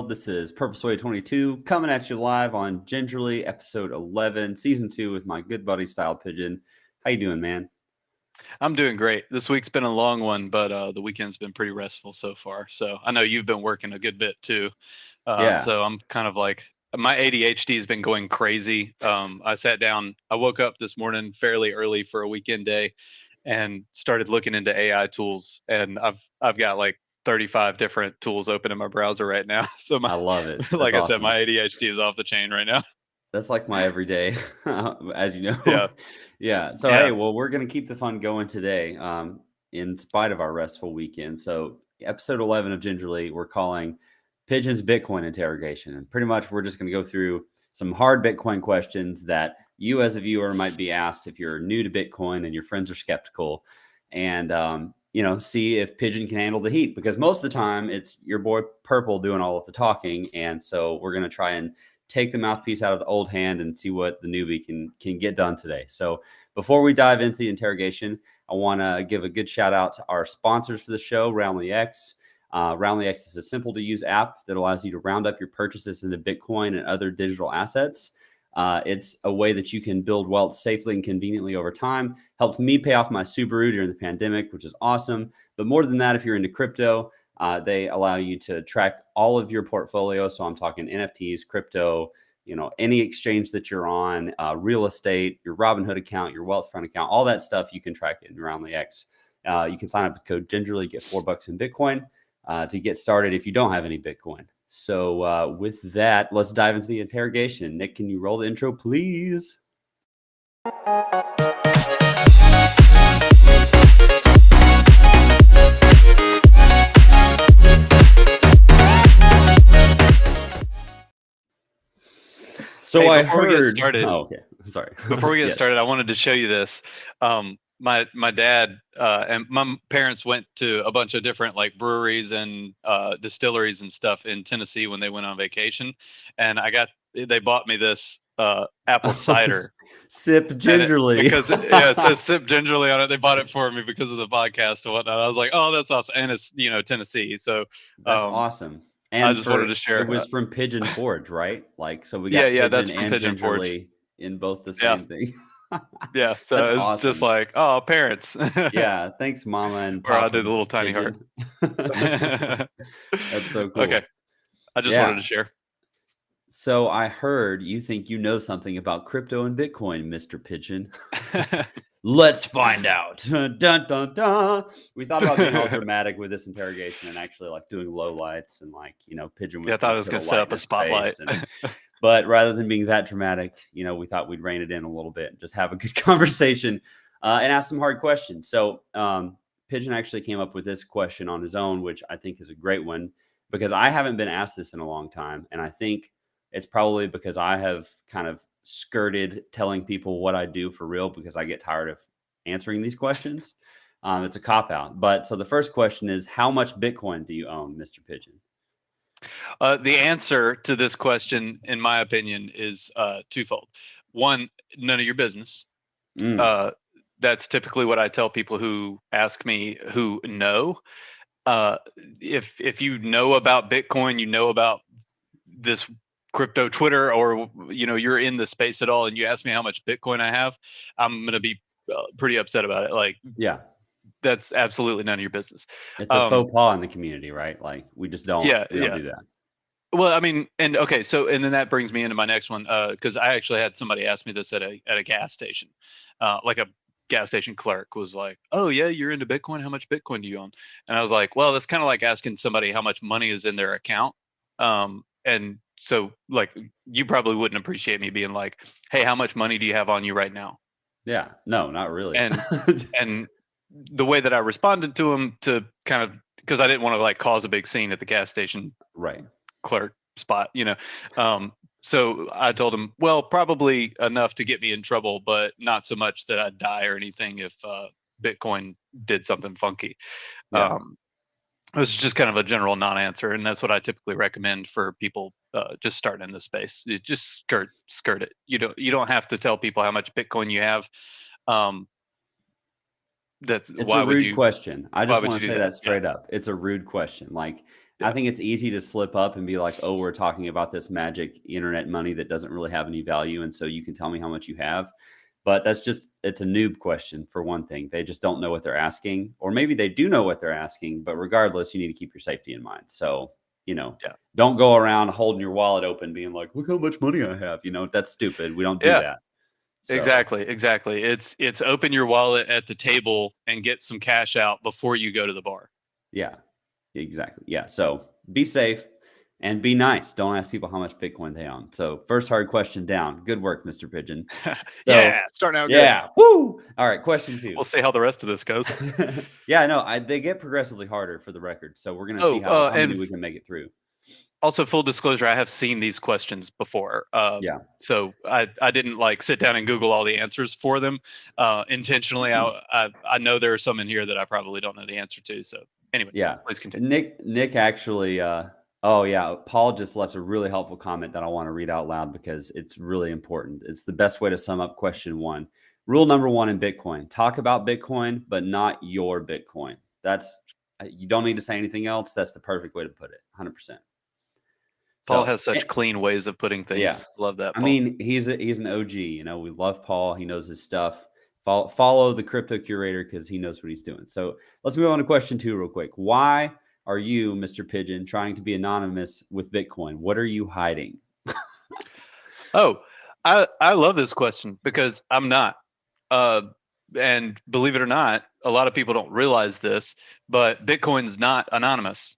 This is Purposeway 22 coming at you live on Gingerly, episode 11, season 2 with my good buddy Styled Pigeon. How you doing, man? I'm doing great. This week's been a long one, but the weekend's been pretty restful so far. So I know you've been working a good bit too. Yeah. So I'm kind of like my ADHD has been going crazy. I woke up this morning fairly early for a weekend day and started looking into AI tools. And I've got like 35 different tools open in my browser right now. So I love it. That's like I said, awesome. my ADHD is off the chain right now. That's like my everyday, as you know. Yeah. Yeah. So, hey, Yeah. well, we're going to keep the fun going today in spite of our restful weekend. So, episode 11 of Gingerly, we're calling Pigeon's Bitcoin Interrogation. And pretty much we're just going to go through some hard Bitcoin questions that you as a viewer might be asked if you're new to Bitcoin and your friends are skeptical. And, see if Pigeon can handle the heat, because most of the time it's your boy Purple doing all of the talking. And so we're going to try and take the mouthpiece out of the old hand and see what the newbie can get done today. So before we dive into the interrogation, I want to give a good shout out to our sponsors for the show, RoundlyX. RoundlyX is a simple to use app that allows you to round up your purchases into Bitcoin and other digital assets. It's a way that you can build wealth safely and conveniently over time. Helped me pay off my Subaru during the pandemic, which is awesome. But more than that, if you're into crypto, they allow you to track all of your portfolio. So I'm talking NFTs, crypto, any exchange that you're on, real estate, your Robinhood account, your Wealthfront account, all that stuff you can track it in RoundlyX. You can sign up with code Gingerly, get $4 in Bitcoin to get started if you don't have any Bitcoin. So with that, let's dive into the interrogation. Nick, can you roll the intro, please? So Hey, I before we get heard. started, Oh, okay. Sorry. before we get Yes. started, I wanted to show you this. My dad and my parents went to a bunch of different like breweries and distilleries and stuff in Tennessee when they went on vacation, and they bought me this apple cider. Sip gingerly. Because it says sip gingerly on it. They bought it for me because of the podcast and whatnot. I was like, oh, that's awesome. And it's, Tennessee. So That's awesome. I And just wanted to it share. was from Pigeon Forge, right? Like, so we got Yeah, that's Pigeon from and Pigeon Forge. gingerly in both the Yeah. same thing. Yeah. So That's it's just awesome. like, oh, parents. Yeah. Thanks, Mama and Or I Papa did a little tiny heart. Pigeon. That's so cool. Okay. I just wanted Yeah. to share. So I heard you think you know something about crypto and Bitcoin, Mr. Pigeon. Let's find out. Dun, dun, dun. We thought about being all dramatic with this interrogation and actually like doing low lights and Pigeon was Yeah, I thought I was going going to to set up a spotlight. But rather than being that dramatic, we thought we'd rein it in a little bit and just have a good conversation and ask some hard questions. So Pigeon actually came up with this question on his own, which I think is a great one because I haven't been asked this in a long time. And I think it's probably because I have kind of skirted telling people what I do for real because I get tired of answering these questions. It's a cop out. But so the first question is, how much Bitcoin do you own, Mr. Pigeon? The answer to this question, in my opinion, is twofold. One, none of your business. That's typically what I tell people who ask me who know. If you know about Bitcoin, you know about this crypto Twitter, or you're in the space at all, and you ask me how much Bitcoin I have, I'm gonna be pretty upset about it. Like, Yeah, that's absolutely none of your business. it's a faux pas in the community, right? Like we just don't. Yeah, We don't yeah. do that. Well, I mean, and okay, so and then that brings me into my next one, because I actually had somebody ask me this at a gas station, like a gas station clerk was like, "Oh yeah, you're into Bitcoin. How much Bitcoin do you own?" And I was like, "Well, that's kind of like asking somebody how much money is in their account." And so, like, you probably wouldn't appreciate me being like, "Hey, how much money do you have on you right now?" Yeah, no, not really. And and the way that I responded to him, to kind of, because I didn't want to like cause a big scene at the gas station Right. clerk spot, so I told him, well, probably enough to get me in trouble, but not so much that I'd die or anything if Bitcoin did something funky. Yeah. It was just kind of a general non-answer, and that's what I typically recommend for people just starting in this space. You just skirt it. You don't have to tell people how much Bitcoin you have. That's It's a rude question. I why just would want you to do say that? that straight up. It's a rude question. Like I think it's easy to slip up and be like, oh, we're talking about this magic internet money that doesn't really have any value. And so you can tell me how much you have. But it's a noob question for one thing. They just don't know what they're asking. Or maybe they do know what they're asking, but regardless, you need to keep your safety in mind. So, don't go around holding your wallet open being like, look how much money I have. That's stupid. We don't do that. So, exactly. It's open your wallet at the table and get some cash out before you go to the bar. Yeah, exactly. Yeah. So be safe and be nice. Don't ask people how much Bitcoin they own. So first hard question down. Good work, Mr. Pigeon. So, starting out good. Yeah. Woo. All right. Question 2. We'll see how the rest of this goes. Yeah, no, they get progressively harder for the record. So we're going to see how many we can make it through. Also, full disclosure, I have seen these questions before. So I didn't sit down and Google all the answers for them intentionally. I know there are some in here that I probably don't know the answer to. So anyway, please continue. Nick actually, Paul just left a really helpful comment that I want to read out loud because it's really important. It's the best way to sum up question 1. Rule number 1 in Bitcoin: talk about Bitcoin, but not your Bitcoin. You don't need to say anything else. That's the perfect way to put it. 100%. Paul has such clean ways of putting things. Yeah. Love that, Paul. I mean, he's an OG. We love Paul. He knows his stuff. Follow the crypto curator because he knows what he's doing. So let's move on to question 2 real quick. Why are you, Mr. Pigeon, trying to be anonymous with Bitcoin? What are you hiding? I love this question because I'm not. And believe it or not, a lot of people don't realize this, but Bitcoin's not anonymous.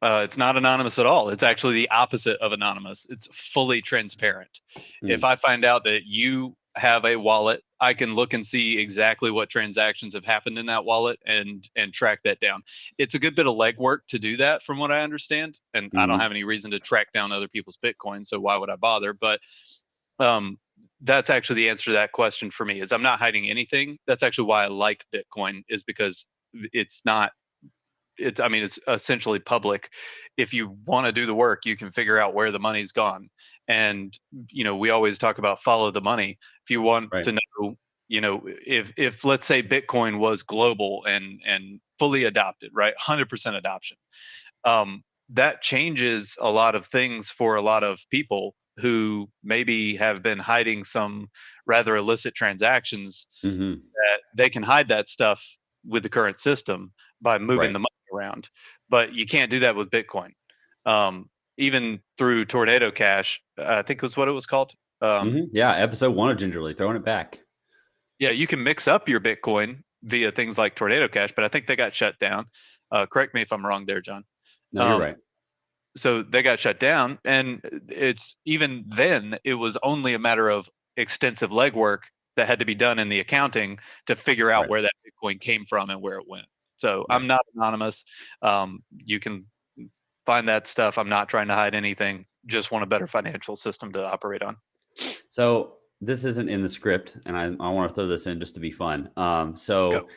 It's not anonymous at all. It's actually the opposite of anonymous. It's fully transparent. If I find out that you have a wallet, I can look and see exactly what transactions have happened in that wallet and track that down. It's a good bit of legwork to do that, from what I understand. And I don't have any reason to track down other people's Bitcoin, so why would I bother? But that's actually the answer to that question for me. Is I'm not hiding anything. That's actually why I like Bitcoin, is because it's essentially public. If you want to do the work, you can figure out where the money's gone. And, we always talk about follow the money. If you want to know, if let's say Bitcoin was global and fully adopted, right? 100% adoption. That changes a lot of things for a lot of people who maybe have been hiding some rather illicit transactions. That they can hide that stuff with the current system by moving the money around, but you can't do that with Bitcoin. Even through Tornado Cash, I think was what it was called. Episode 1 of Gingerly, throwing it back. Yeah, you can mix up your Bitcoin via things like Tornado Cash, but I think they got shut down. Correct me if I'm wrong there, John. No, you're right. So they got shut down, and even then it was only a matter of extensive legwork that had to be done in the accounting to figure out where that Bitcoin came from and where it went. So I'm not anonymous. You can find that stuff. I'm not trying to hide anything. Just want a better financial system to operate on. So this isn't in the script, and I want to throw this in just to be fun. So,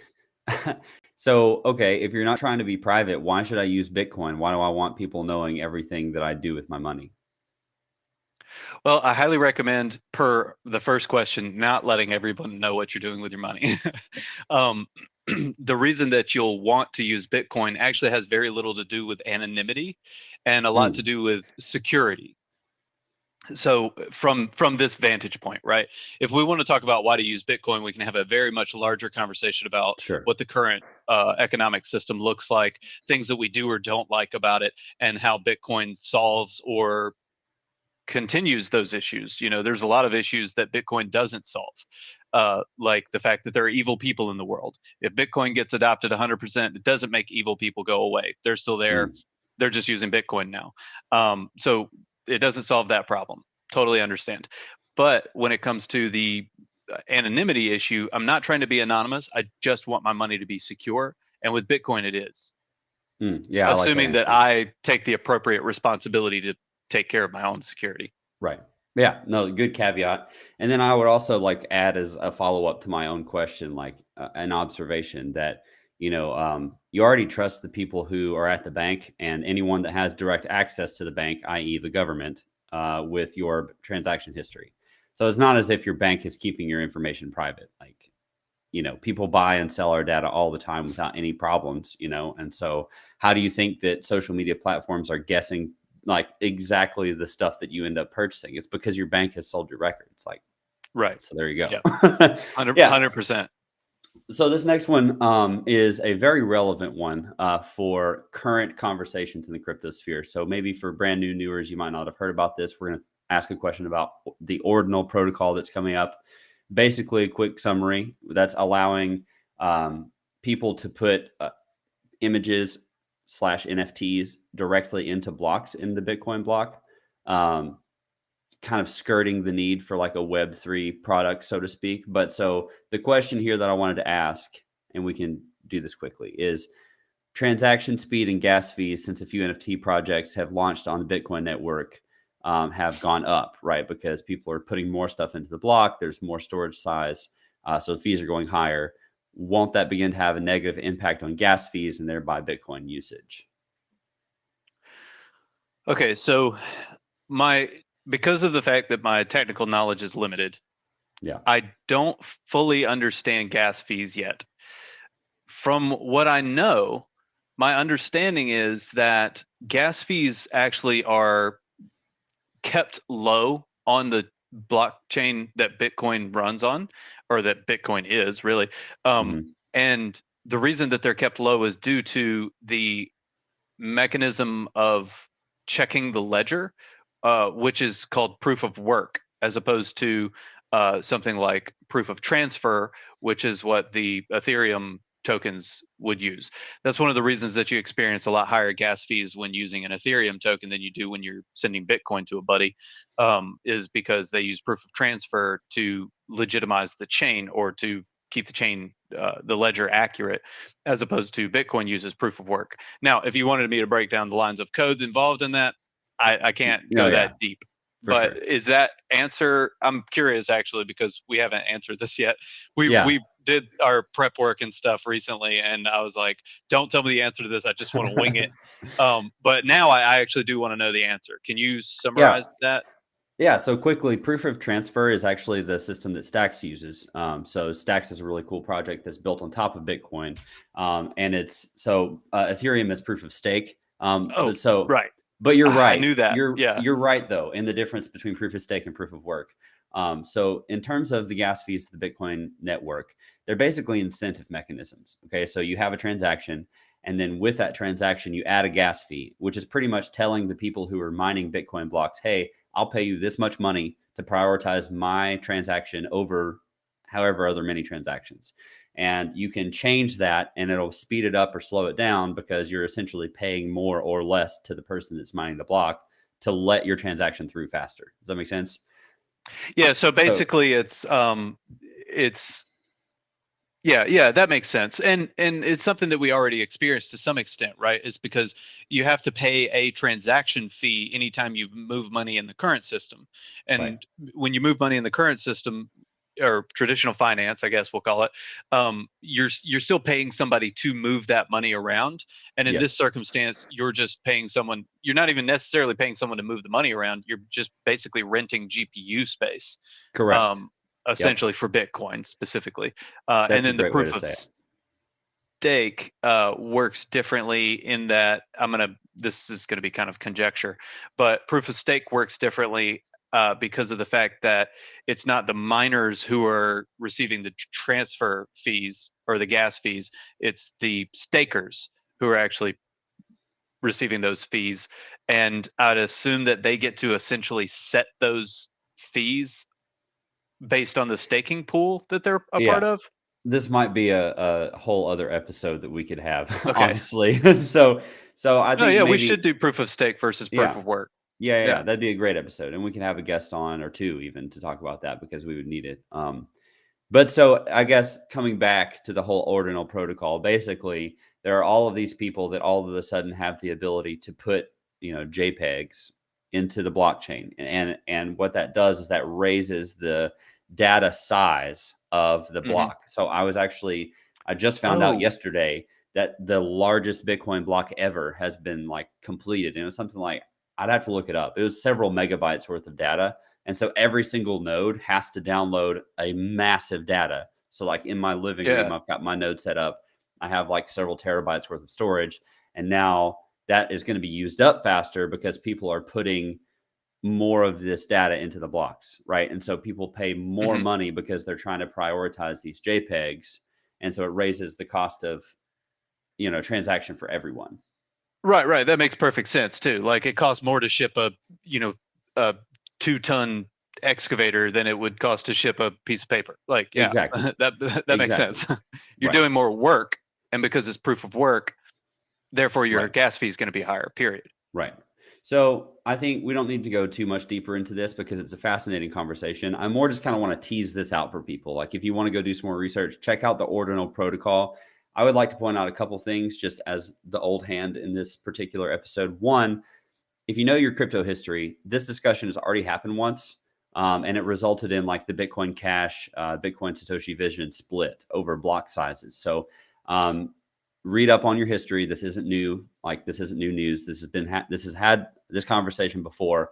okay, if you're not trying to be private, why should I use Bitcoin? Why do I want people knowing everything that I do with my money? Well, I highly recommend, per the first question, not letting everyone know what you're doing with your money. The reason that you'll want to use Bitcoin actually has very little to do with anonymity and a lot to do with security. So from this vantage point, right? If we want to talk about why to use Bitcoin, we can have a very much larger conversation about what the current economic system looks like, things that we do or don't like about it, and how Bitcoin solves or continues those issues. There's a lot of issues that Bitcoin doesn't solve, like the fact that there are evil people in the world. If Bitcoin gets adopted 100%, it doesn't make evil people go away. They're still there. They're just using Bitcoin now. So it doesn't solve that problem. Totally understand. But when it comes to the anonymity issue, I'm not trying to be anonymous. I just want my money to be secure. And with Bitcoin, it is. Assuming that I take the appropriate responsibility to take care of my own security. Right. Yeah. No, good caveat. And then I would also add as a follow-up to my own question, an observation that, you already trust the people who are at the bank and anyone that has direct access to the bank, i.e. the government, with your transaction history. So it's not as if your bank is keeping your information private. people buy and sell our data all the time without any problems, and so how do you think that social media platforms are guessing like exactly the stuff that you end up purchasing? It's because your bank has sold your records. Like, Right. so there you go. Yeah. Yeah. 100%. So this next one is a very relevant one for current conversations in the crypto sphere. So maybe for brand new viewers, you might not have heard about this. We're going to ask a question about the ordinal protocol that's coming up. Basically, a quick summary that's allowing people to put images / NFTs directly into blocks in the Bitcoin block. Kind of skirting the need for like a Web3 product, so to speak. But so the question here that I wanted to ask, and we can do this quickly, is transaction speed and gas fees since a few NFT projects have launched on the Bitcoin network have gone up, right? Because people are putting more stuff into the block. There's more storage size. So the fees are going higher. Won't that begin to have a negative impact on gas fees and thereby Bitcoin usage? Okay, so because of the fact that my technical knowledge is limited, Yeah, I don't fully understand gas fees yet. From what I know, my understanding is that gas fees actually are kept low on the blockchain that Bitcoin runs on, or that Bitcoin is really. And the reason that they're kept low is due to the mechanism of checking the ledger, which is called proof of work, as opposed to something like proof of transfer, which is what the Ethereum tokens would use. That's one of the reasons that you experience a lot higher gas fees when using an Ethereum token than you do when you're sending Bitcoin to a buddy, is because they use proof of transfer to legitimize the chain, or to keep the chain, the ledger accurate, as opposed to Bitcoin uses proof of work. Now, if you wanted me to break down the lines of code involved in that, I can't go that deep. But sure. Is that answer? I'm curious actually, because we haven't answered this yet. We did our prep work and stuff recently, and I was like, don't tell me the answer to this. I just want to wing it. But now I actually do want to know the answer. Can you summarize that? Yeah, so quickly, proof of transfer is actually the system that Stacks uses. So Stacks is a really cool project that's built on top of Bitcoin, and Ethereum is proof of stake. Right. But you're right. I knew that. You're right though in the difference between proof of stake and proof of work. So in terms of the gas fees to the Bitcoin network, they're basically incentive mechanisms. Okay, so you have a transaction, and then with that transaction, you add a gas fee, which is pretty much telling the people who are mining Bitcoin blocks, hey, I'll pay you this much money to prioritize my transaction over however other many transactions. And you can change that and it'll speed it up or slow it down because you're essentially paying more or less to the person that's mining the block to let your transaction through faster. Does that make sense? Yeah. So basically yeah, that makes sense. And it's something that we already experienced to some extent, right? Is because you have to pay a transaction fee anytime you move money in the current system. And Right. when you move money in the current system, or traditional finance, I guess we'll call it, you're still paying somebody to move that money around. And in this Yes. circumstance, you're just paying someone. You're not even necessarily paying someone to move the money around. You're just basically renting GPU space. Correct. Yep. Essentially for Bitcoin specifically. And That's a then the great way proof to of say it. stake works differently in that this is going to be kind of conjecture, but proof of stake works differently because of the fact that it's not the miners who are receiving the transfer fees or the gas fees. It's the stakers who are actually receiving those fees. And I'd assume that they get to essentially set those fees based on the staking pool that they're a part Yeah. of. This might be a whole other episode that we could have, Okay. honestly. So I No, think yeah, we should maybe, do proof of stake versus proof yeah. of work. Yeah, Yeah. that'd be a great episode, and we can have a guest on or two even to talk about that because we would need it. But so I guess coming back to the whole ordinal protocol, basically there are all of these people that all of a sudden have the ability to put JPEGs into the blockchain, and what that does is that raises the data size of the Hmm. block. So I just found out Oh, yesterday that the largest Bitcoin block ever has been like completed, and it was something like, I'd have to look it up. It was several megabytes worth of data. And so every single node has to download a massive data So like in my living room, I've got my node set up. I have like several terabytes worth of storage. And now that is going to be used up faster because people are putting more of this data into the blocks, right? And so people pay more money because they're trying to prioritize these JPEGs. And so it raises the cost of, transaction for everyone. Right. That makes perfect sense too. Like it costs more to ship a 2-ton excavator than it would cost to ship a piece of paper. Like, yeah, exactly. that makes sense. You're doing more work, and because it's proof of work, therefore your gas fee is going to be higher, period. Right. So I think we don't need to go too much deeper into this because it's a fascinating conversation. I more just kind of want to tease this out for people. Like if you want to go do some more research, check out the ordinal protocol. I would like to point out a couple things just as the old hand in this particular episode. One, if you know your crypto history, this discussion has already happened once. And it resulted in like the Bitcoin Cash, Bitcoin Satoshi Vision split over block sizes. So read up on your history. This isn't new. Like this isn't new news. This has had this conversation before,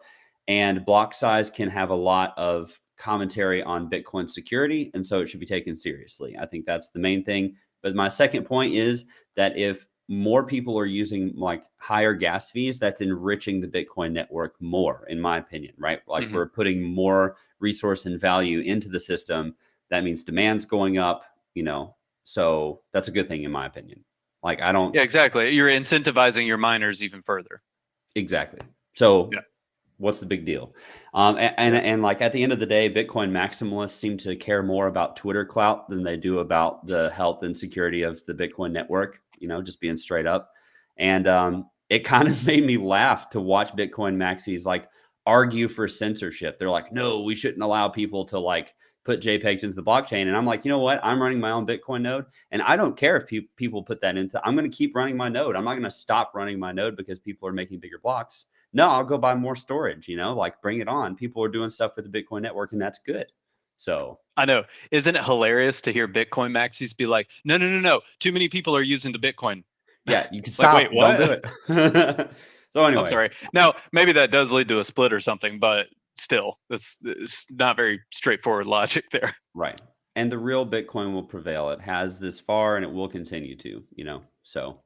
and block size can have a lot of commentary on Bitcoin security. And so it should be taken seriously. I think that's the main thing. But my second point is that if more people are using like higher gas fees, that's enriching the Bitcoin network more, in my opinion, right? Like we're putting more resource and value into the system. That means demand's going up, so that's a good thing in my opinion. Like I don't. Yeah, exactly. You're incentivizing your miners even further. Exactly. So what's the big deal? And like at the end of the day, Bitcoin maximalists seem to care more about Twitter clout than they do about the health and security of the Bitcoin network, just being straight up. And it kind of made me laugh to watch Bitcoin maxis like argue for censorship. They're like, no, we shouldn't allow people to like put JPEGs into the blockchain. And I'm like, you know what? I'm running my own Bitcoin node. And I don't care if people put that into, I'm going to keep running my node. I'm not going to stop running my node because people are making bigger blocks. No, I'll go buy more storage, like bring it on. People are doing stuff with the Bitcoin network and that's good. So I know. Isn't it hilarious to hear Bitcoin maxis be like, no. Too many people are using the Bitcoin. Yeah, you can stop. Wait, what? Don't do it. So anyway. I'm sorry. Now, maybe that does lead to a split or something, but still, it's not very straightforward logic there. Right. And the real Bitcoin will prevail. It has this far and it will continue to, So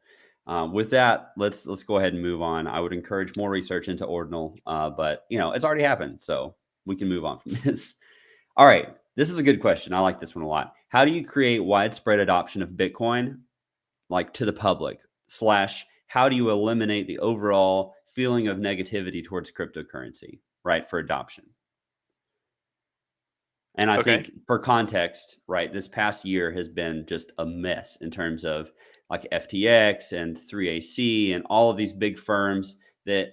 with that, let's go ahead and move on. I would encourage more research into ordinal, but it's already happened, so we can move on from this. All right, this is a good question. I like this one a lot. How do you create widespread adoption of Bitcoin, like to the public? / how do you eliminate the overall feeling of negativity towards cryptocurrency, right, for adoption? And I think for context, right, this past year has been just a mess in terms of like FTX and 3AC and all of these big firms that,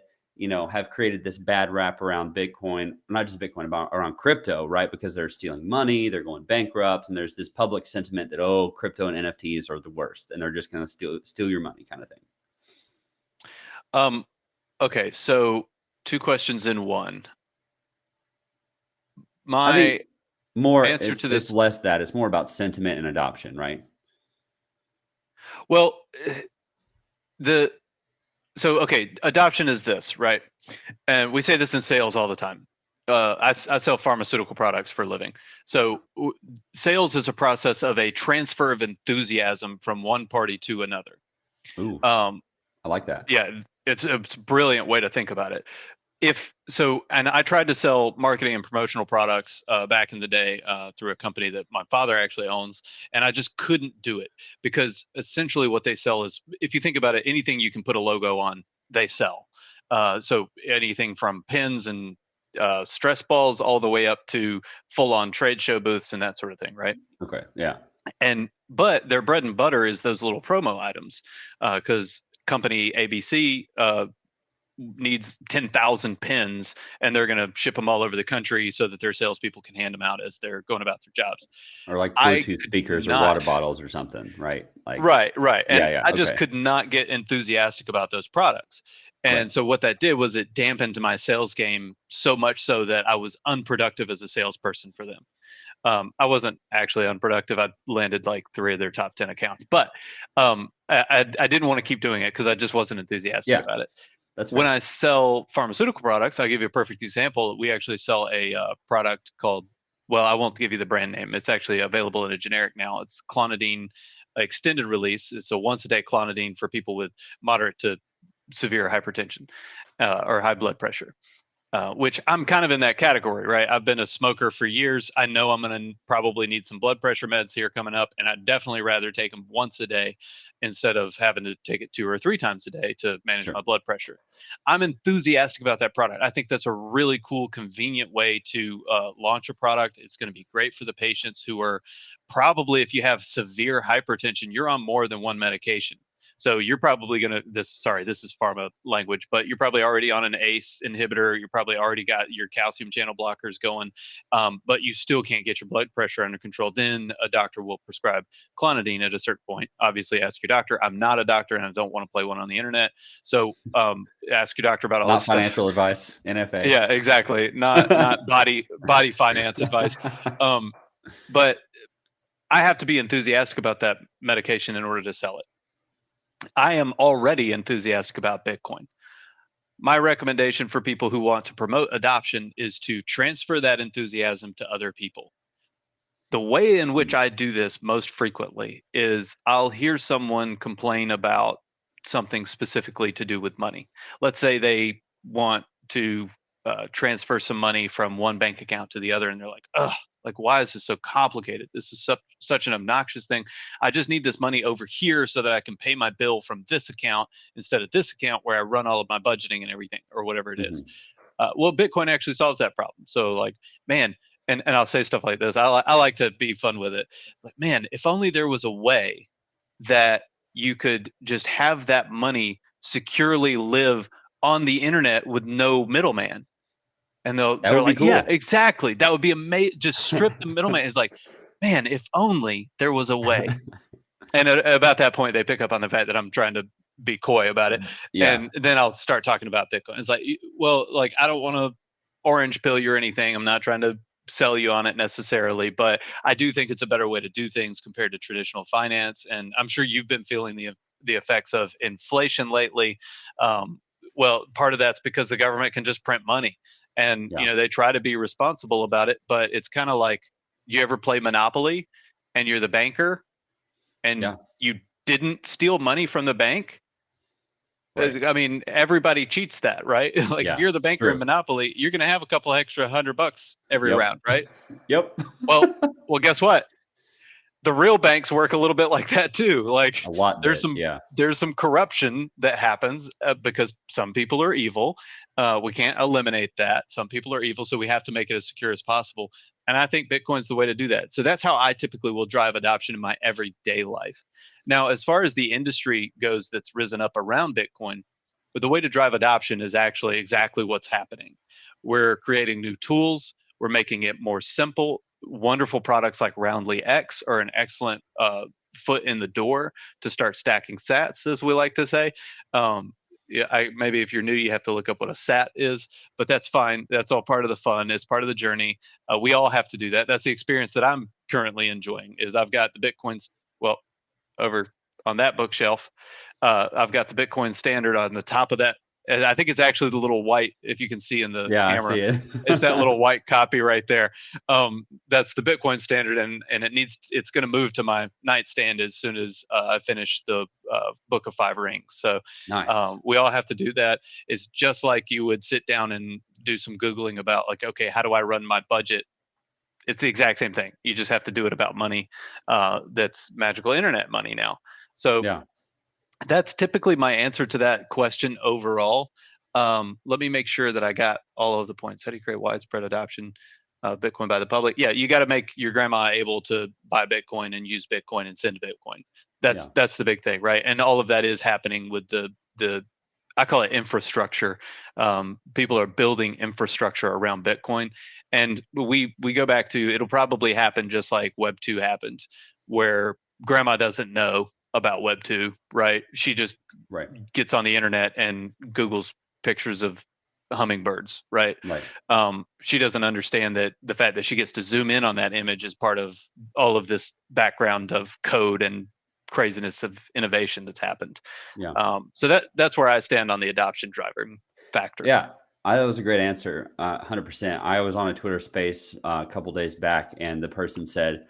have created this bad rap around Bitcoin, not just Bitcoin, but around crypto, right? Because they're stealing money, they're going bankrupt, and there's this public sentiment that, oh, crypto and NFTs are the worst, and they're just going to steal your money kind of thing. Okay, so 2 questions in one. My more answer to this, it's less that it's more about sentiment and adoption, right? Well, adoption is this, right? And we say this in sales all the time. I sell pharmaceutical products for a living. So sales is a process of a transfer of enthusiasm from one party to another. Ooh, I like that. Yeah, it's a brilliant way to think about it. And I tried to sell marketing and promotional products back in the day through a company that my father actually owns, and I just couldn't do it because essentially what they sell is, if you think about it, anything you can put a logo on, they sell. So anything from pins and stress balls all the way up to full-on trade show booths and that sort of thing, right? Okay, yeah. But their bread and butter is those little promo items because company ABC needs 10,000 pins and they're going to ship them all over the country so that their salespeople can hand them out as they're going about their jobs. Or like Bluetooth speakers or water bottles or something, right? Like, right. And I just could not get enthusiastic about those products. And so what that did was it dampened my sales game so much so that I was unproductive as a salesperson for them. I wasn't actually unproductive. I landed like 3 of their top 10 accounts, but I didn't want to keep doing it because I just wasn't enthusiastic about it. That's when I sell pharmaceutical products, I'll give you a perfect example. We actually sell a product called well, I won't give you the brand name. It's actually available in a generic now. It's clonidine extended release. It's a once a day clonidine for people with moderate to severe hypertension or high blood pressure. Which I'm kind of in that category, right? I've been a smoker for years. I know I'm going to probably need some blood pressure meds here coming up, and I'd definitely rather take them once a day instead of having to take it 2 or 3 times a day to manage my blood pressure. I'm enthusiastic about that product. I think that's a really cool, convenient way to launch a product. It's going to be great for the patients who are probably, if you have severe hypertension, you're on more than one medication. So you're probably going to, this is pharma language, but you're probably already on an ACE inhibitor. You're probably already got your calcium channel blockers going, but you still can't get your blood pressure under control. Then a doctor will prescribe clonidine at a certain point. Obviously, ask your doctor. I'm not a doctor and I don't want to play one on the internet. So ask your doctor about all this stuff. Not financial advice, NFA. Yeah, exactly. Not body finance advice. But I have to be enthusiastic about that medication in order to sell it. I am already enthusiastic about Bitcoin. My recommendation for people who want to promote adoption is to transfer that enthusiasm to other people. The way in which I do this most frequently is I'll hear someone complain about something specifically to do with money. Let's say they want to transfer some money from one bank account to the other, and they're like, ugh, like, why is this so complicated? This is such an obnoxious thing. I just need this money over here so that I can pay my bill from this account instead of this account where I run all of my budgeting and everything, or whatever it is. Well, Bitcoin actually solves that problem. So like, man, and I'll say stuff like this. I like to be fun with it. It's like, man, if only there was a way that you could just have that money securely live on the internet with no middleman. And they're like, cool. Yeah, exactly. That would be amazing. Just strip the middleman. It's like, man, if only there was a way. And about that point, they pick up on the fact that I'm trying to be coy about it. Yeah. And then I'll start talking about Bitcoin. It's like, well, like, I don't want to orange pill you or anything. I'm not trying to sell you on it necessarily, but I do think it's a better way to do things compared to traditional finance. And I'm sure you've been feeling the effects of inflation lately. Well, part of that's because the government can just print money. And, you know, they try to be responsible about it, but it's kind of like, you ever play Monopoly and you're the banker and you didn't steal money from the bank? Right. I mean, everybody cheats that, right? Like, if you're the banker in Monopoly, you're going to have a couple extra $100 every round, right? Well, guess what? The real banks work a little bit like that too. Like, there's some corruption that happens because some people are evil. We can't eliminate that. Some people are evil, so we have to make it as secure as possible. And I think Bitcoin's the way to do that. So that's how I typically will drive adoption in my everyday life. Now, as far as the industry goes that's risen up around Bitcoin, but the way to drive adoption is actually exactly what's happening. We're creating new tools. We're making it more simple. Wonderful products like Roundly X are an excellent foot in the door to start stacking sats, as we like to say. Maybe if you're new, you have to look up what a sat is, but that's fine. That's all part of the fun. It's part of the journey. We all have to do that. That's the experience that I'm currently enjoying. Is I've got the Bitcoins, well, over on that bookshelf. I've got the Bitcoin standard on the top of that. And I think it's actually the little white, if you can see in the camera. I see it. It's that little white copy right there. That's the Bitcoin standard, and it's going to move to my nightstand as soon as I finish the Book of Five Rings. So nice. We all have to do that. It's just like you would sit down and do some Googling about, like, okay, how do I run my budget? It's the exact same thing. You just have to do it about money that's magical internet money now. So that's typically my answer to that question overall. Let me make sure that I got all of the points. How do you create widespread adoption of Bitcoin by the public? Yeah, you got to make your grandma able to buy Bitcoin and use Bitcoin and send Bitcoin. That's the big thing, right? And all of that is happening with the I call it infrastructure. People are building infrastructure around Bitcoin, and we go back to, it'll probably happen just like Web 2 happened, where grandma doesn't know about Web 2, right? She just gets on the internet and Googles pictures of hummingbirds, right? She doesn't understand that the fact that she gets to zoom in on that image is part of all of this background of code and craziness of innovation that's happened. So that's where I stand on the adoption driver factor. That was a great answer. 100%. I was on a Twitter space a couple days back, and the person said,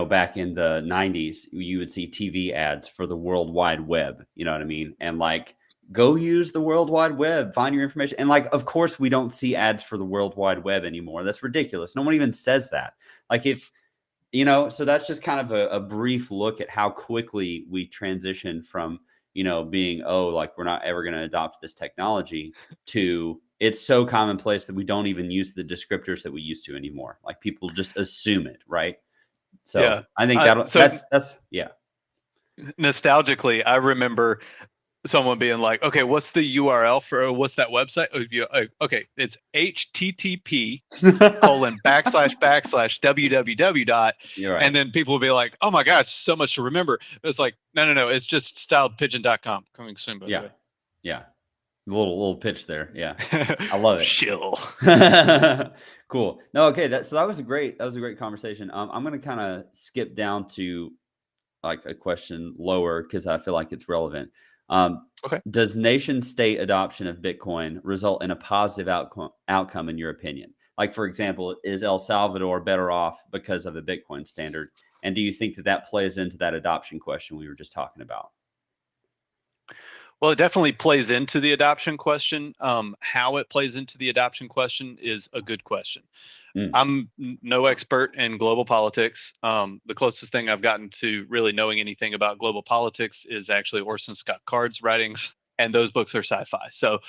back in the 90s, you would see TV ads for the World Wide Web. You know what I mean? And like, go use the World Wide Web, find your information. And like, of course, we don't see ads for the World Wide Web anymore. That's ridiculous. No one even says that. Like, if so that's just kind of a brief look at how quickly we transition from, being, like we're not ever going to adopt this technology, to it's so commonplace that we don't even use the descriptors that we used to anymore. Like, people just assume it, right? So Yeah. I think So that's yeah. nostalgically, I remember someone being like, okay, what's the URL for what's that website? Okay, it's http :// dot, You're right. and then people will be like, oh my gosh, so much to remember. It's like, no, it's just styledpigeon.com, coming soon, by the way. Yeah. Little pitch there. Yeah. I love it. Shill. Cool. No, okay. So that was a great conversation. I'm going to kind of skip down to like a question lower because I feel like it's relevant. Okay. Does nation state adoption of Bitcoin result in a positive outcome in your opinion? Like, for example, is El Salvador better off because of a Bitcoin standard? And do you think that plays into that adoption question we were just talking about? Well, it definitely plays into the adoption question. How it plays into the adoption question is a good question. I'm no expert in global politics. The closest thing I've gotten to really knowing anything about global politics is actually Orson Scott Card's writings, and those books are sci-fi. So,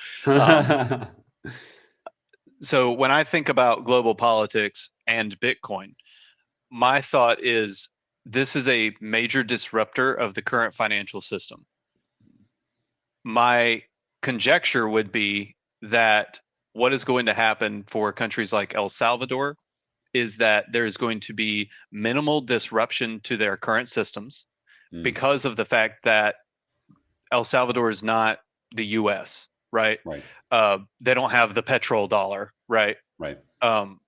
so when I think about global politics and Bitcoin, my thought is this is a major disruptor of the current financial system. My conjecture would be that what is going to happen for countries like El Salvador is that there's going to be minimal disruption to their current systems because of the fact that El Salvador is not the US, right? Right. They don't have the petrodollar, right? Right.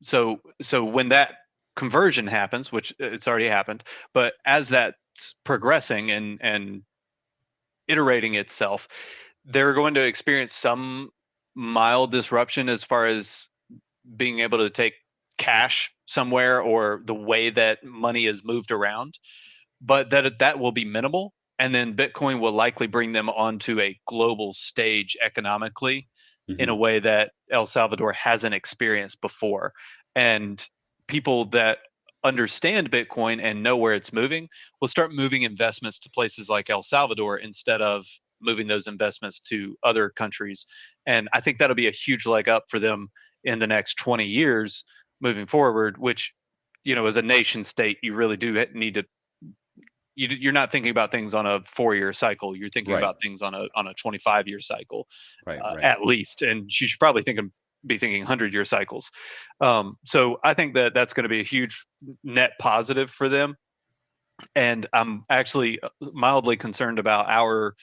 So when that conversion happens, which it's already happened, but as that's progressing and iterating itself, they're going to experience some mild disruption as far as being able to take cash somewhere or the way that money is moved around, but that will be minimal. And then Bitcoin will likely bring them onto a global stage economically in a way that El Salvador hasn't experienced before. And people that understand Bitcoin and know where it's moving will start moving investments to places like El Salvador instead of moving those investments to other countries. And I think that'll be a huge leg up for them in the next 20 years moving forward, which, as a nation state, you really do need to, you're not thinking about things on a 4-year cycle. You're thinking about things on a 25-year cycle, at least. And you should probably be thinking 100-year cycles. So I think that that's going to be a huge net positive for them. And I'm actually mildly concerned about our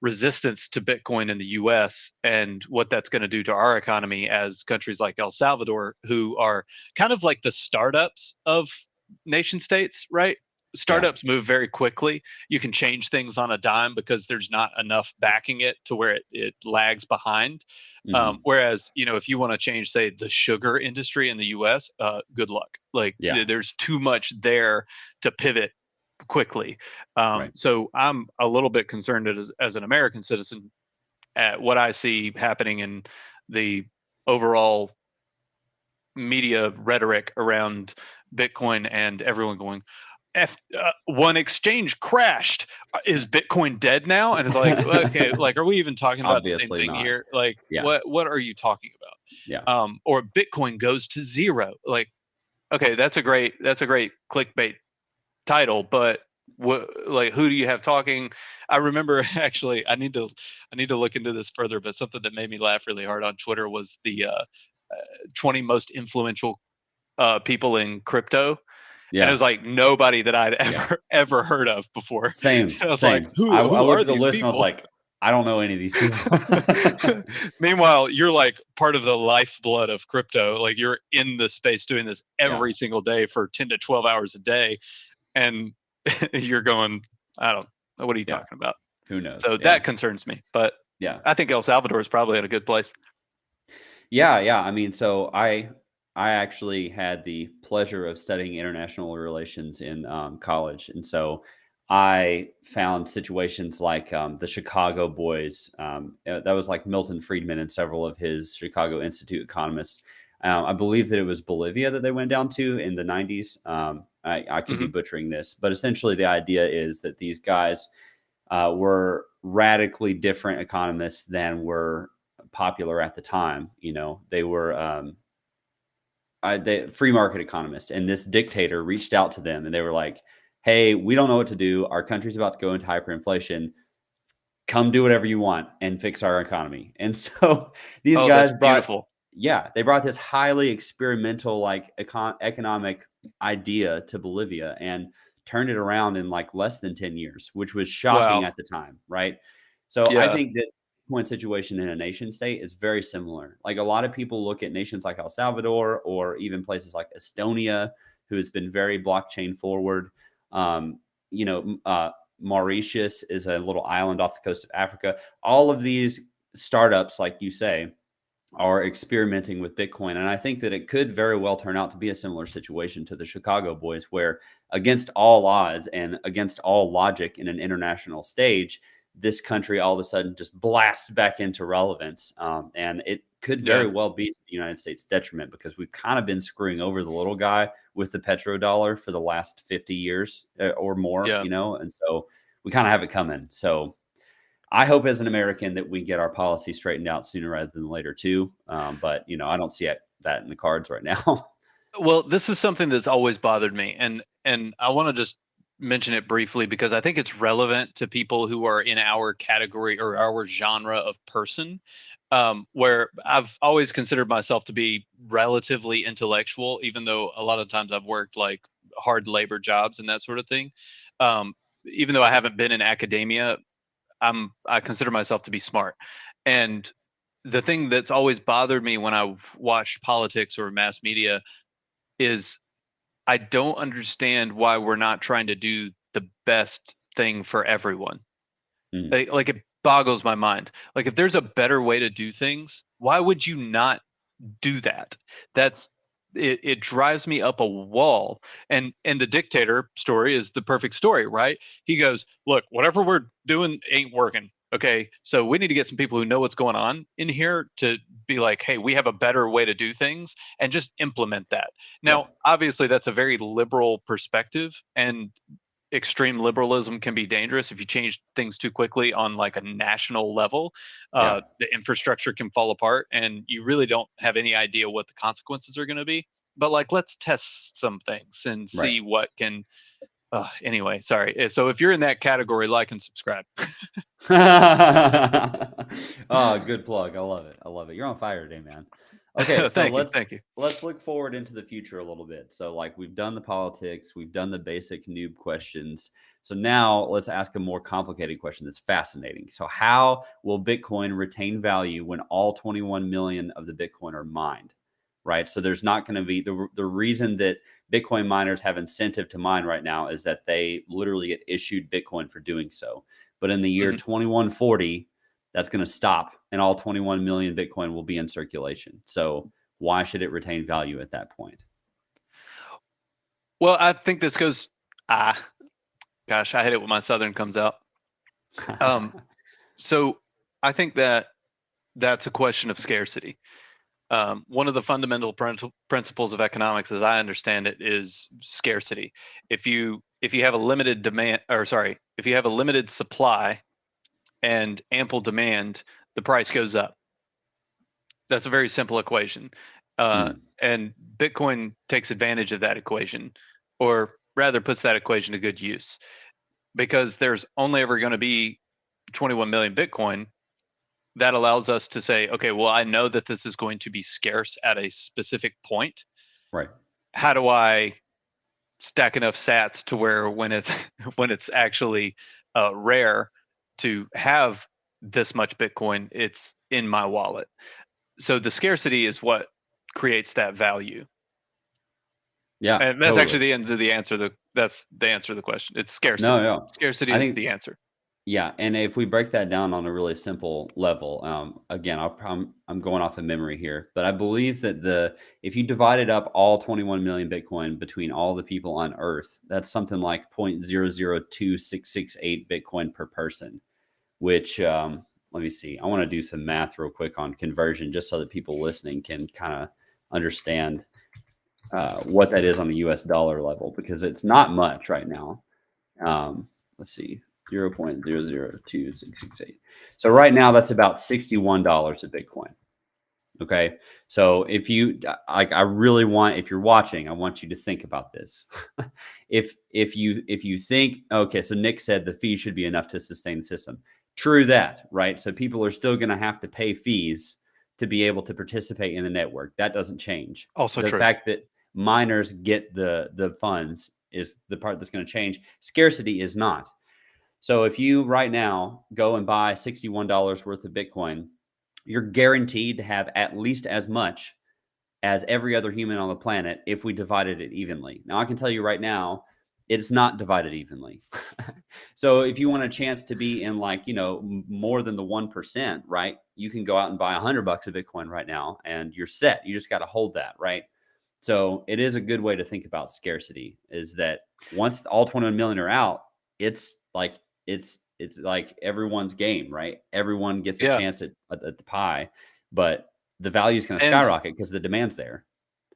resistance to Bitcoin in the US and what that's going to do to our economy as countries like El Salvador, who are kind of like the startups of nation states, right? Startups move very quickly. You can change things on a dime because there's not enough backing it to where it lags behind. Whereas, if you want to change, say, the sugar industry in the US, good luck. Like, there's too much there to pivot quickly. So I'm a little bit concerned as an American citizen at what I see happening in the overall media rhetoric around Bitcoin and everyone going, one exchange crashed. Is Bitcoin dead now? And it's like, okay, like, are we even talking about the same thing here? Like, what are you talking about? Or Bitcoin goes to zero. Like, okay, that's a great clickbait title, but like, who do you have talking? I remember, actually, I need to look into this further, but something that made me laugh really hard on Twitter was the 20 most influential people in crypto. And it was like nobody that I'd ever heard of before. Same. I was like, who I are looked at the these list people? and I was like, I don't know any of these people. Meanwhile, you're like part of the lifeblood of crypto. Like, you're in the space doing this every single day for 10 to 12 hours a day. And you're going, I don't know. What are you talking about? Who knows? So that concerns me. But I think El Salvador is probably in a good place. Yeah. I mean, so I actually had the pleasure of studying international relations in college, and so I found situations like the Chicago boys. That was like Milton Friedman and several of his Chicago Institute economists. I believe that it was Bolivia that they went down to in the 90s. I could be Hmm. butchering this, but essentially the idea is that these guys were radically different economists than were popular at the time. You know, they were they free market economists, and this dictator reached out to them, and they were like, "Hey, we don't know what to do. Our country's about to go into hyperinflation. Come do whatever you want and fix our economy." And so these Oh, that's guys brought, beautiful. yeah, they brought this highly experimental, like economic idea to Bolivia and turned it around in like less than 10 years, which was shocking Wow. at the time, right? So I Yeah. think that point situation in a nation state is very similar. Like a lot of people look at nations like El Salvador or even places like Estonia, who has been very blockchain forward. Um, you know, Mauritius is a little island off the coast of Africa. All of these startups, like you say, are experimenting with Bitcoin. And I think that it could very well turn out to be a similar situation to the Chicago boys, where against all odds and against all logic in an international stage, this country all of a sudden just blasts back into relevance. And it could very Yeah. well be to the United States' detriment because we've kind of been screwing over the little guy with the petrodollar for the last 50 years or more, Yeah. you know, and so we kind of have it coming. So I hope as an American that we get our policy straightened out sooner rather than later too. But you know, I don't see that in the cards right now. Well, this is something that's always bothered me, and I want to just mention it briefly because I think it's relevant to people who are in our category or our genre of person. Where I've always considered myself to be relatively intellectual, even though a lot of times I've worked like hard labor jobs and that sort of thing. Um, Even though I haven't been in academia, I consider myself to be smart. And the thing that's always bothered me when I've watched politics or mass media is I don't understand why we're not trying to do the best thing for everyone. Mm, Like it boggles my mind. Like if there's a better way to do things, why would you not do that? That's it drives me up a wall. And the dictator story is the perfect story, right? He goes, "Look, whatever we're doing ain't working. Okay, so we need to get some people who know what's going on in here to be like, hey, we have a better way to do things and just implement that." yeah, Now, obviously, that's a very liberal perspective, and extreme liberalism can be dangerous if you change things too quickly on like a national level. yeah, The infrastructure can fall apart, and you really don't have any idea what the consequences are going to be. But like, let's test some things and right. see what can. Anyway, sorry. So if you're in that category, like and subscribe. Oh, good plug. I love it. I love it. You're on fire today, man. Okay, so Thank you, let's thank you. let's look forward into the future a little bit. So like we've done the politics, we've done the basic noob questions. So now let's ask a more complicated question that's fascinating. So how will Bitcoin retain value when all 21 million of the Bitcoin are mined? Right? So there's not going to be the reason that Bitcoin miners have incentive to mine right now is that they literally get issued Bitcoin for doing so. But in the year Mhm. 2140, that's going to stop and all 21 million Bitcoin will be in circulation. So why should it retain value at that point? Well, I think this goes. Ah, gosh, I hate it when my southern comes out. Um, so I think that that's a question of scarcity. One of the fundamental principles of economics, as I understand it, is scarcity. If you have a limited demand, or sorry, if you have a limited supply and ample demand, the price goes up. That's a very simple equation, Hmm, and Bitcoin takes advantage of that equation, or rather, puts that equation to good use, because there's only ever going to be 21 million Bitcoin. That allows us to say, okay, well, I know that this is going to be scarce at a specific point. right. How do I stack enough sats to where when it's when it's actually rare to have this much Bitcoin, it's in my wallet. So the scarcity is what creates that value, Yeah, and that's actually totally. the end of the answer. That's the answer to the question. It's No, scarcity. no. Scarcity I is think the answer. Yeah, and if we break that down on a really simple level, again, I'm going off of memory here, but I believe that if you divided up all 21 million Bitcoin between all the people on Earth, that's something like 0.002668 Bitcoin per person. Which let me see. I want to do some math real quick on conversion, just so that people listening can kind of understand what that is on the U.S. dollar level, because it's not much right now. Let's see. 0.002668. So right now that's about $61 a Bitcoin. Okay. So if you like, I really want, if you're watching, I want you to think about this. if you think, okay, so Nick said the fee should be enough to sustain the system. True that, right? So people are still going to have to pay fees to be able to participate in the network. That doesn't change. Also The true. fact that miners get the funds is the part that's going to change. Scarcity is not. So if you right now go and buy $61 worth of Bitcoin, you're guaranteed to have at least as much as every other human on the planet if we divided it evenly. Now, I can tell you right now, it's not divided evenly. So if you want a chance to be in, like, more than the 1%, right? You can go out and buy $100 of Bitcoin right now and you're set. You just got to hold that, right? So it is a good way to think about scarcity, is that once all 21 million are out, it's like everyone's game, right? Everyone gets a Yeah. chance at the pie, but the value is going to And skyrocket because the demand's there.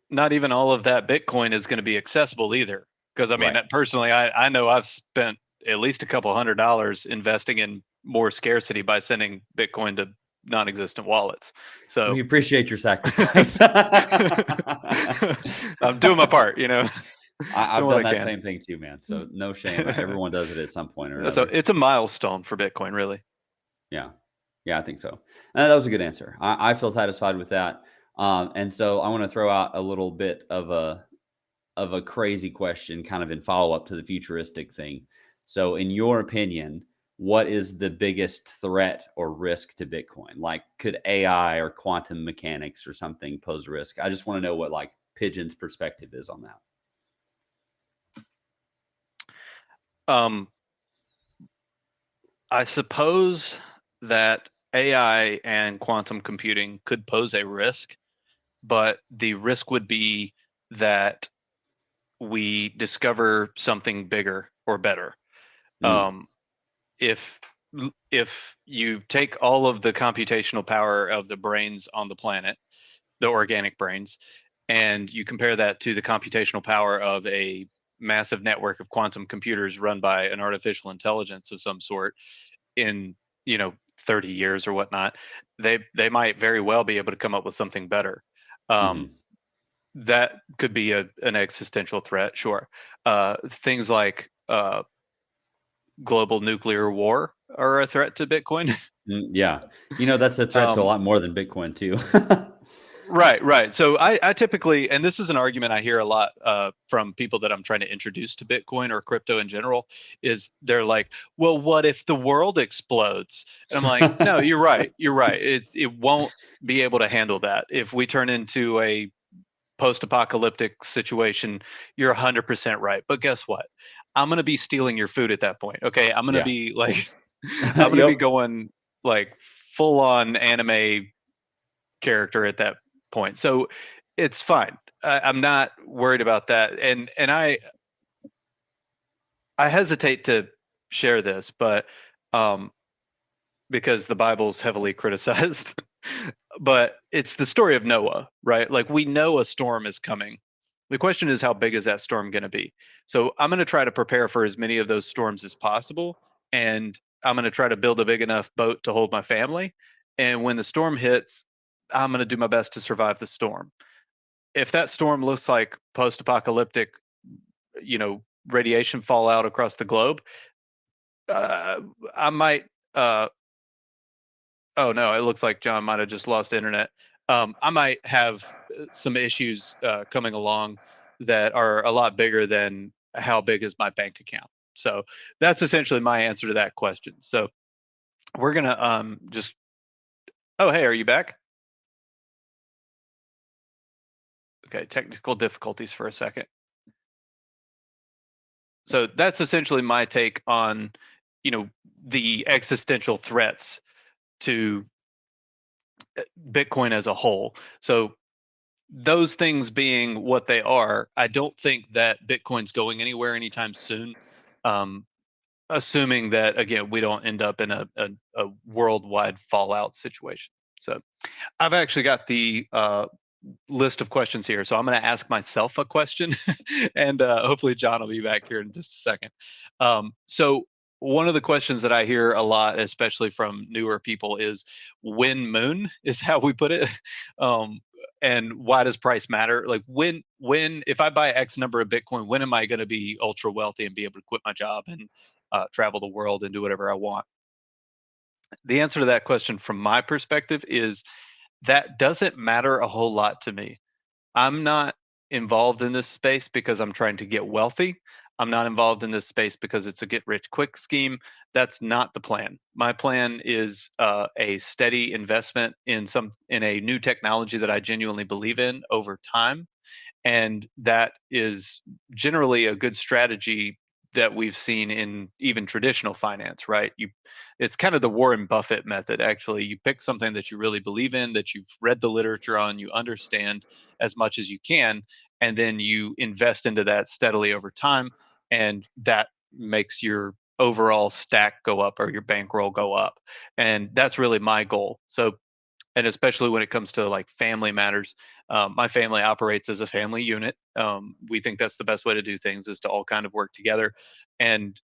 not even all of that Bitcoin is going to be accessible either. Because I mean, Right. personally, I know I've spent at least a couple $100 investing in more scarcity by sending Bitcoin to non-existent wallets. So We appreciate your sacrifice. I'm doing my part, I've doing what done I that can. same thing too, man. So no shame. Everyone does it at some point or So another. it's a milestone for Bitcoin, really. Yeah. Yeah, I think so. That was a good answer. I feel satisfied with that. And so I want to throw out a little bit of a crazy question, kind of in follow up to the futuristic thing. So, in your opinion, what is the biggest threat or risk to Bitcoin? Like, could AI or quantum mechanics or something pose risk? I just want to know what, like, Pigeon's perspective is on that. I suppose that AI and quantum computing could pose a risk, but the risk would be that we discover something bigger or better. Mm, Um, if if you take all of the computational power of the brains on the planet, the organic brains, and you compare that to the computational power of a massive network of quantum computers run by an artificial intelligence of some sort in 30 years or whatnot, they might very well be able to come up with something better. um, hmm that could be an existential threat, sure. Things like global nuclear war are a threat to Bitcoin. Yeah. That's a threat to a um, lot more than Bitcoin, too. right. So I typically, and this is an argument I hear a lot from people that I'm trying to introduce to Bitcoin or crypto in general, is they're like, well, what if the world explodes? And I'm like, no, you're right. It won't be able to handle that. If we turn into a post-apocalyptic situation, you're 100% right. But guess what? I'm going to be stealing your food at that point. Okay. I'm going to Yeah. be like, I'm going to be Yep. going like full on anime character at that point. So it's fine. I'm not worried about that. And I hesitate to share this, but um, because the Bible's heavily criticized, but it's the story of Noah, right? Like, we know a storm is coming. The question is, how big is that storm going to be? So I'm going to try to prepare for as many of those storms as possible. And I'm going to try to build a big enough boat to hold my family. And when the storm hits, I'm going to do my best to survive the storm. If that storm looks like post-apocalyptic, radiation fallout across the globe, I might. Oh no, it looks like John might have just lost internet. I might have some issues coming along that are a lot bigger than how big is my bank account. So that's essentially my answer to that question. So we're gonna just. Oh, hey, are you back? Okay, technical difficulties for a second. So that's essentially my take on the existential threats to Bitcoin as a whole. So those things being what they are, I don't think that Bitcoin's going anywhere anytime soon. Assuming that, again, we don't end up in a worldwide fallout situation. So I've actually got the list of questions here. So I'm going to ask myself a question and hopefully John will be back here in just a second. So one of the questions that I hear a lot, especially from newer people, is when moon is how we put it. And why does price matter? Like when if I buy X number of Bitcoin, when am I going to be ultra wealthy and be able to quit my job and travel the world and do whatever I want? The answer to that question from my perspective is that doesn't matter a whole lot to me. I'm not involved in this space because I'm trying to get wealthy. I'm not involved in this space because it's a get rich quick scheme. That's not the plan. My plan is a steady investment in a new technology that I genuinely believe in over time, and that is generally a good strategy that we've seen in even traditional finance, right? It's kind of the Warren Buffett method. Actually, you pick something that you really believe in, that you've read the literature on, you understand as much as you can, and then you invest into that steadily over time, and that makes your overall stack go up or your bankroll go up. And that's really my goal. So, and especially when it comes to like family matters, my family operates as a family unit. We think that's the best way to do things, is to all kind of work together. And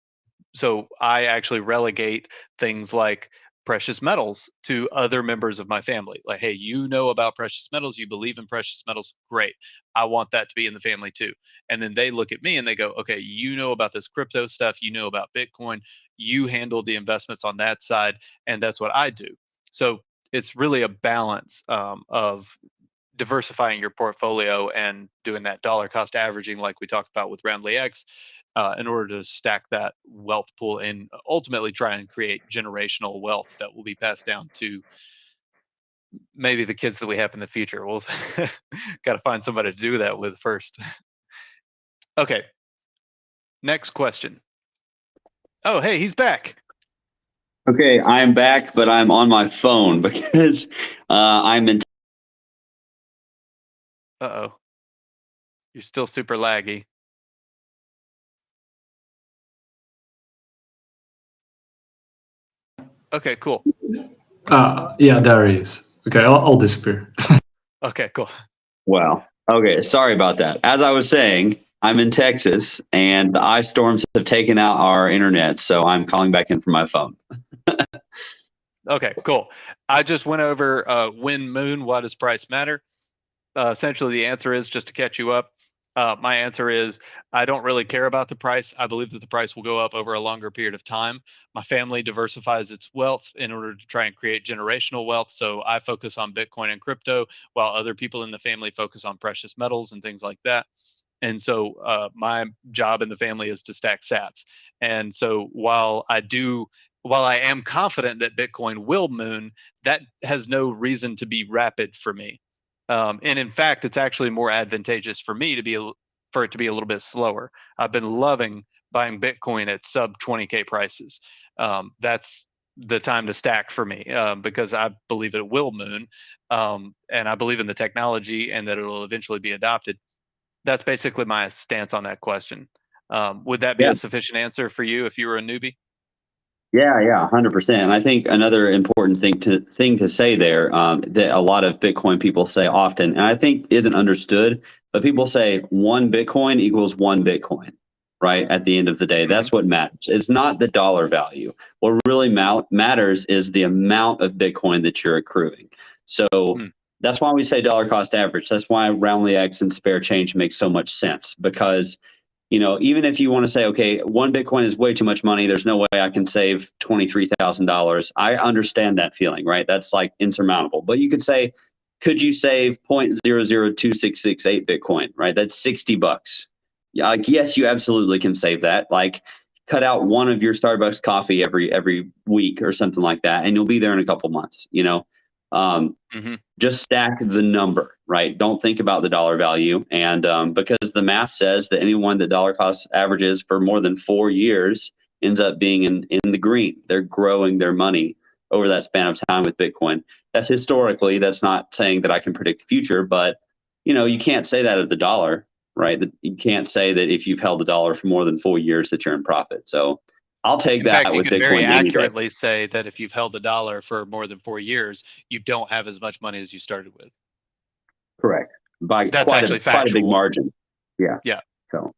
so I actually relegate things like precious metals to other members of my family. Like, hey, you know about precious metals, you believe in precious metals, great. I want that to be in the family too. And then they look at me and they go, okay, you know about this crypto stuff, you know about Bitcoin, you handle the investments on that side, and that's what I do. So it's really a balance of diversifying your portfolio and doing that dollar cost averaging like we talked about with Roundly X, in order to stack that wealth pool and ultimately try and create generational wealth that will be passed down to maybe the kids that we have in the future. We'll got to find somebody to do that with first. Okay, next question. Oh, hey, he's back. Okay, I'm back, but I'm on my phone because I'm in. Uh-oh. You're still super laggy. Okay, cool. Yeah, there he is. Okay, I'll disappear. Okay, cool. Well, okay, sorry about that. As I was saying, I'm in Texas, and the ice storms have taken out our internet, so I'm calling back in from my phone. Okay, cool. I just went over when moon, why does price matter? Essentially, the answer is, just to catch you up, my answer is I don't really care about the price. I believe that the price will go up over a longer period of time. My family diversifies its wealth in order to try and create generational wealth. So I focus on Bitcoin and crypto, while other people in the family focus on precious metals and things like that. And so my job in the family is to stack sats. And so while I am confident that Bitcoin will moon, that has no reason to be rapid for me. And in fact, it's actually more advantageous for me for it to be a little bit slower. I've been loving buying Bitcoin at sub 20K prices. That's the time to stack for me, because I believe it will moon, and I believe in the technology and that it will eventually be adopted. That's basically my stance on that question. Would that be Yeah. a sufficient answer for you if you were a newbie? Yeah, 100%. And I think another important thing to say there, that a lot of Bitcoin people say often, and I think isn't understood, but people say one Bitcoin equals one Bitcoin, right? At the end of the day, that's what matters. It's not the dollar value. What really matters is the amount of Bitcoin that you're accruing. So that's why we say dollar cost average. That's why Roundly X and spare change makes so much sense, because even if you want to say, okay, one Bitcoin is way too much money, there's no way I can save $23,000. I understand that feeling, right? That's like insurmountable. But you could say, could you save 0.002668 Bitcoin, right? That's $60. Yeah, like, yes, you absolutely can save that. Like, cut out one of your Starbucks coffee every week or something like that, and you'll be there in a couple months. Just stack the number, right? Don't think about the dollar value. And because the math says that anyone that dollar cost averages for more than 4 years ends up being in the green. They're growing their money over that span of time with Bitcoin. That's historically, that's not saying that I can predict the future, but you can't say that of the dollar, right? You can't say that if you've held the dollar for more than 4 years that you're in profit. So I'll take that fact, with you can Bitcoin very any day. accurately say that if you've held the dollar for more than 4 years, you don't have as much money as you started with. Correct. By That's quite actually a big factual. margin. Yeah. Yeah. So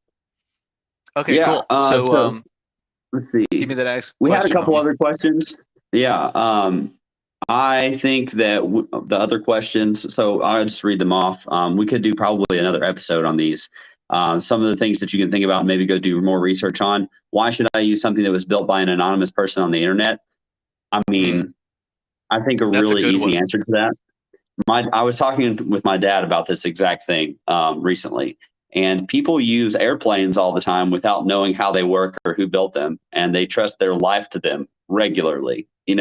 Okay, yeah, cool. So let's see. give me the next We question, had a couple homie. other questions. Yeah. I think that the other questions, so I'll just read them off. We could do probably another episode on these. Some of the things that you can think about, maybe go do more research on. Why should I use something that was built by an anonymous person on the internet? I mean, I think That's a really good easy one. answer to that. I was talking with my dad about this exact thing recently, and people use airplanes all the time without knowing how they work or who built them, and they trust their life to them regularly. You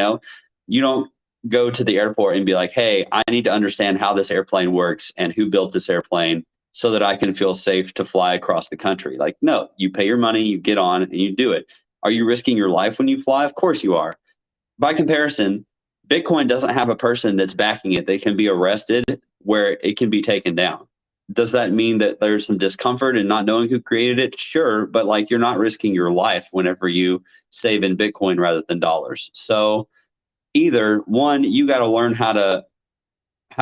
don't go to the airport and be like, hey, I need to understand how this airplane works and who built this airplane so that I can feel safe to fly across the country. Like, no, you pay your money, you get on and you do it. Are you risking your life when you fly? Of course you are. By comparison, Bitcoin doesn't have a person that's backing it. They can be arrested where it can be taken down. Does that mean that there's some discomfort in not knowing who created it? Sure, but like you're not risking your life whenever you save in Bitcoin rather than dollars. So either one, you got to learn how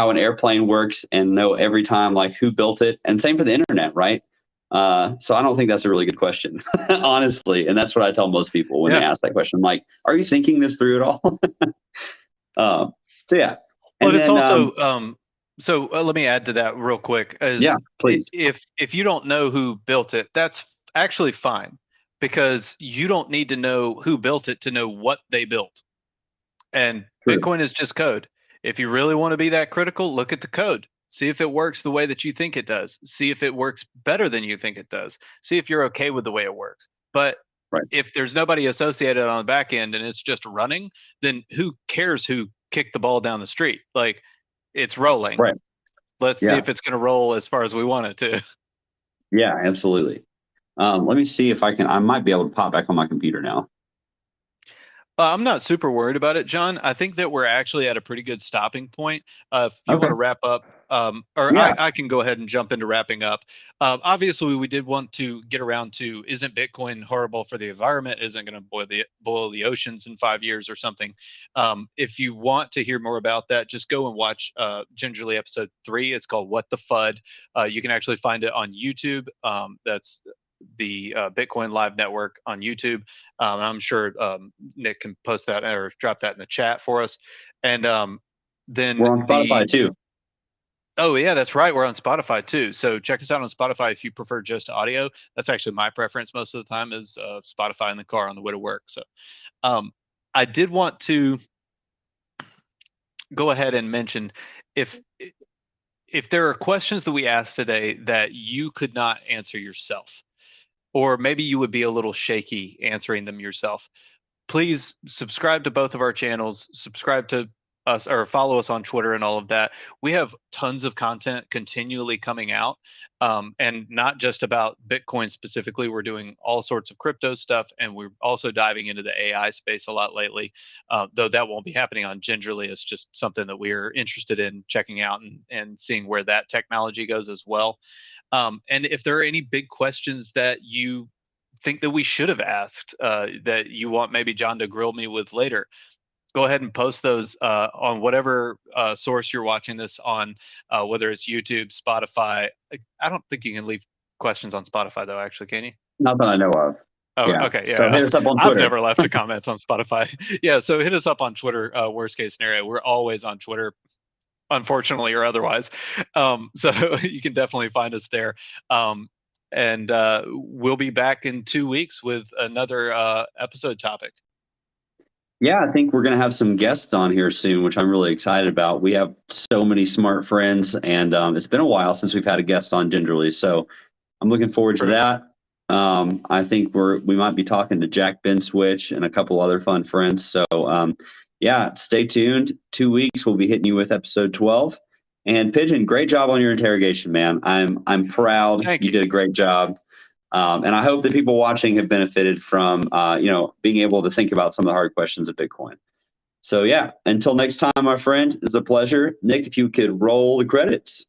an airplane works and know every time like who built it, and same for the internet, right? So I don't think that's a really good question, honestly, and that's what I tell most people when they ask that question. I'm like, are you thinking this through at all? So yeah. Well, And it's then, also so let me add to that real quick. yeah, please. If you don't know who built it, that's actually fine, because you don't need to know who built it to know what they built. And True. Bitcoin is just code. If you really want to be that critical, look at the code. See if it works the way that you think it does. See if it works better than you think it does. See if you're okay with the way it works. But if there's nobody associated on the back end and it's just running, then who cares who kicked the ball down the street? Like, it's rolling. Right. Let's see if it's going to roll as far as we want it to. Yeah, absolutely. Let me see if I might be able to pop back on my computer now. I'm not super worried about it, John. I think that we're actually at a pretty good stopping point. If you want to wrap up, I can go ahead and jump into wrapping up. Obviously, we did want to get around to, isn't Bitcoin horrible for the environment? Isn't going to boil the oceans in 5 years or something? If you want to hear more about that, just go and watch Gingerly episode 3. It's called What the FUD. You can actually find it on YouTube. That's the Bitcoin Live Network on YouTube. I'm sure Nick can post that or drop that in the chat for us. And then we're on Spotify too. Oh yeah, that's right. We're on Spotify too. So check us out on Spotify if you prefer just audio. That's actually my preference most of the time, is Spotify in the car on the way to work. So I did want to go ahead and mention, if there are questions that we asked today that you could not answer yourself, or maybe you would be a little shaky answering them yourself, please subscribe to both of our channels, subscribe to us, or follow us on Twitter and all of that. We have tons of content continually coming out, and not just about Bitcoin specifically. We're doing all sorts of crypto stuff, and we're also diving into the AI space a lot lately, though that won't be happening on Gingerly. It's just something that we're interested in checking out and seeing where that technology goes as well. And if there are any big questions that you think that we should have asked, that you want maybe John to grill me with later, go ahead and post those on whatever source you're watching this on, whether it's YouTube, Spotify. I don't think you can leave questions on Spotify though, actually, can you? Not that I know of. Oh, yeah. Okay. Yeah. So hit us up on Twitter. I've never left a comment on Spotify. Yeah. So hit us up on Twitter. Worst case scenario, we're always on Twitter, unfortunately or otherwise. So you can definitely find us there. And we'll be back in 2 weeks with another episode topic. Yeah, I think we're going to have some guests on here soon, which I'm really excited about. We have so many smart friends, and it's been a while since we've had a guest on Gingerly. So I'm looking forward to that. I think we might be talking to Jack Benswitch and a couple other fun friends. So yeah, stay tuned. 2 weeks, we'll be hitting you with episode 12. And Pigeon, great job on your interrogation, man. I'm proud. You did a great job. And I hope that people watching have benefited from, being able to think about some of the hard questions of Bitcoin. So yeah, until next time, my friend, it's a pleasure. Nick, if you could roll the credits.